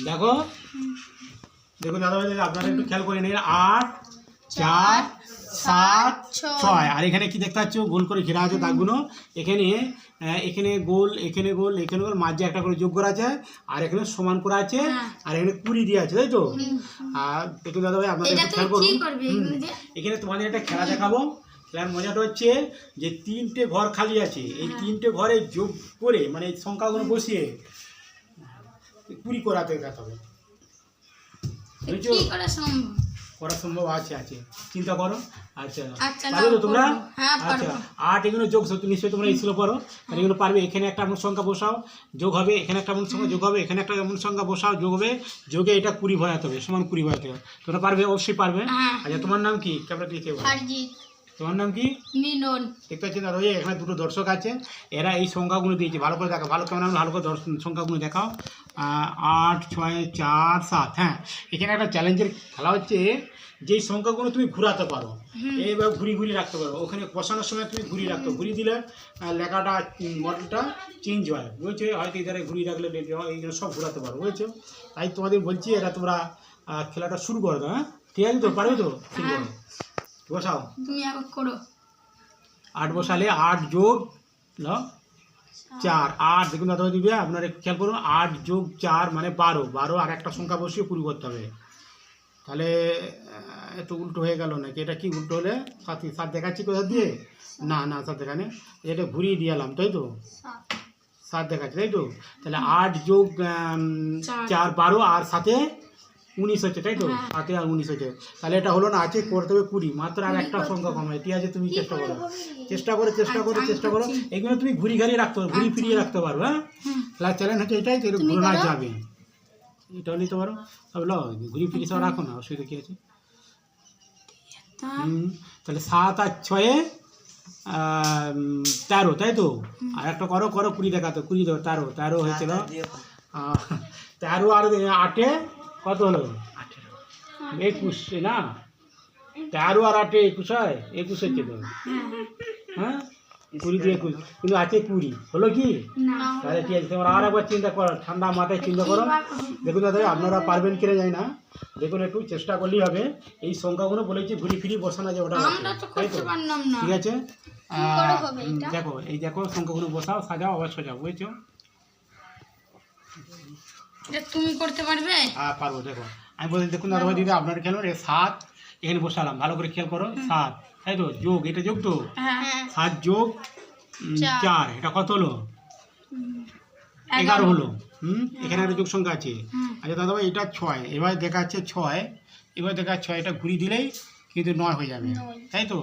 দেখো দেখুন দাদা ভাই, আপনারা একটু খেয়াল করে নিন। 8 4 7 6, আর এখানে কি দেখতে পাচ্ছ গোল করে ঘেরা আছে দাগগুলো। এখানে এখানে গোল, এখানে গোল, এখানে গোল, মাঝে একটা করে যোগ করা আছে, আর এখানে সমান করা আছে, আর এখানে 20 দিয়ে আছে, তাই তো? আর দেখুন দাদা ভাই, আপনারা একটু খেয়াল করুন। এখানে তোমাদের একটা খেলা দেখাবো। খেলার মজাটা হচ্ছে যে 3টে ঘর খালি আছে, এই 3টে ঘরে যোগ করে মানে এই সংখ্যাগুলো বসিয়ে 20 করাতে দেখাতে হবে। বুঝছো? করা সম্ভব আছে, চিন্তা করো। আচ্ছা পারবে তো তোমরা? আচ্ছা 8 এগুলো যোগ নিশ্চয়ই তোমরা স্কুলে পড়ো, তাহলে এগুলো পারবে। এখানে একটা এমন সংখ্যা বসাও, যোগ হবে, এখানে একটা এমন সংখ্যা যোগ হবে, এখানে একটা এমন সংখ্যা বসাও, যোগ হবে, যোগে এটা 20 ভরাতে হবে, সমান 20 ভরাতে হবে। তোমরা পারবে? অবশ্যই পারবে। আচ্ছা তোমার নাম কি? ক্যামেরা দিকে তোমার নাম কি? মিলন। দেখতে পাচ্ছেন দাদা, এখানে দুটো দর্শক আছে, এরা এই সংখ্যাগুলো দিয়েছে। ভালো করে দেখো, ভালো ক্যামেরা ভালো করে সংখ্যাগুলো দেখাও। 8 6 4 7। হ্যাঁ, এখানে একটা চ্যালেঞ্জের খেলা হচ্ছে, যেই সংখ্যাগুলো তুমি ঘুরাতে পারো, এইভাবে ঘুরি রাখতে পারো। ওখানে বসানোর সময় তুমি ঘুরিয়ে রাখতে, ঘুরিয়ে দিলে লেখাটা মডেলটা চেঞ্জ হয়, বুঝেছো? হয়তো এধারে ঘুরিয়ে রাখলে এইগুলো সব ঘুরাতে পারো, বুঝেছো? তাই তোমাদের বলছি, এরা তোমরা খেলাটা শুরু করে দাও। হ্যাঁ, ঠিক আছে তো? পারবে তো? ঠিক আছে, বসাও। তুমি আবার করো। 8 বসালে 8 যোগ 4, 8। দেখুন দাদা দিবে, আপনারা একটু খেয়াল করুন। 8 যোগ 4 মানে 12, আর একটা সংখ্যা বসিয়ে 20 করতে হবে। তাহলে এত উল্টো হয়ে গেল নাকি? এটা কি উল্টো হলে? 7 দেখাচ্ছি কোথা দিয়ে? না 7 দেখানে, এটা ঘুরিয়ে দিয়ে এলাম, তাই তো? 7 দেখাচ্ছি, তাই তো? তাহলে 8 যোগ 4 12, আর 7 19 হচ্ছে, তাই তো? 7 আর 19 হচ্ছে। তাহলে এটা হলো না, আছে করতে হবে 20, মাত্র আর একটা সংখ্যা কম হয়। ঠিক আছে, তুমি চেষ্টা করো। এগুলো তুমি ঘুরিয়ে রাখতে পারো, ঘুরিয়ে ফিরিয়ে রাখতে পারো। হ্যাঁ, ক্লাস চ্যালেঞ্জ হচ্ছে এটাই, তো ঘুরানো যাবে। এটা নিতে পারো, তবে ঘুরিয়ে ফিরিয়ে সব রাখো না, অসুবিধা কি আছে? তাহলে 7 আর 6 13, তাই তো? আর একটা করো 20 দেখাতো, 20 দেবো, 13 হয়েছিল। 13 আর 8 কত হলো? 21 না? 13 আর 8 21 হয়, 21 হচ্ছে তো। হ্যাঁ, 20 দিয়ে 21, কিন্তু আছে 20, হলো কি? তাহলে ঠিক আছে, তোমরা আর একবার চিন্তা করো, ঠান্ডা মাথায় চিন্তা করো। দেখুন দাদা, আপনারা পারবেন কিনা জানি না, দেখুন একটু চেষ্টা করলেই হবে। এই সংখ্যাগুলো বলেছি ঘুরি ফিরি বসানো যায়, ওটা তাই তো? ঠিক আছে, দেখো এই দেখো সংখ্যাগুলো বসাও, সাজাও, আবার সাজাও, বুঝেছো? তুমি করতে পারবে? হ্যাঁ পারবো। দেখো আমি বলছি, দেখুন দাদা দিদি, আপনার খেলো 7 এখানে বসালাম, ভালো করে খেয়াল করো। 7, তাই তো? যোগ, এটা যোগ তো? 7 যোগ 4, এটা কত হলো? 11 হলো। এখানে একটা যোগ সংখ্যা আছে। আচ্ছা দাদা ভাই, এটা 6, এবার দেখাচ্ছে 6, এবার দেখাচ্ছে 6, এটা ঘুরিয়ে দিলেই কিন্তু 9 হয়ে যাবে, তাই তো?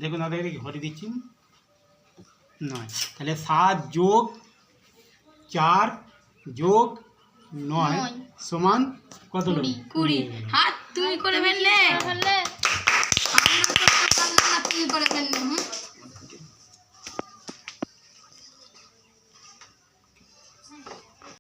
দেখুন দাদা, ঘরে দিচ্ছি 9। তাহলে 7 যোগ 4 যোগ 9 সমান কত হলো? 20। হাত তুমি করে ফেললে।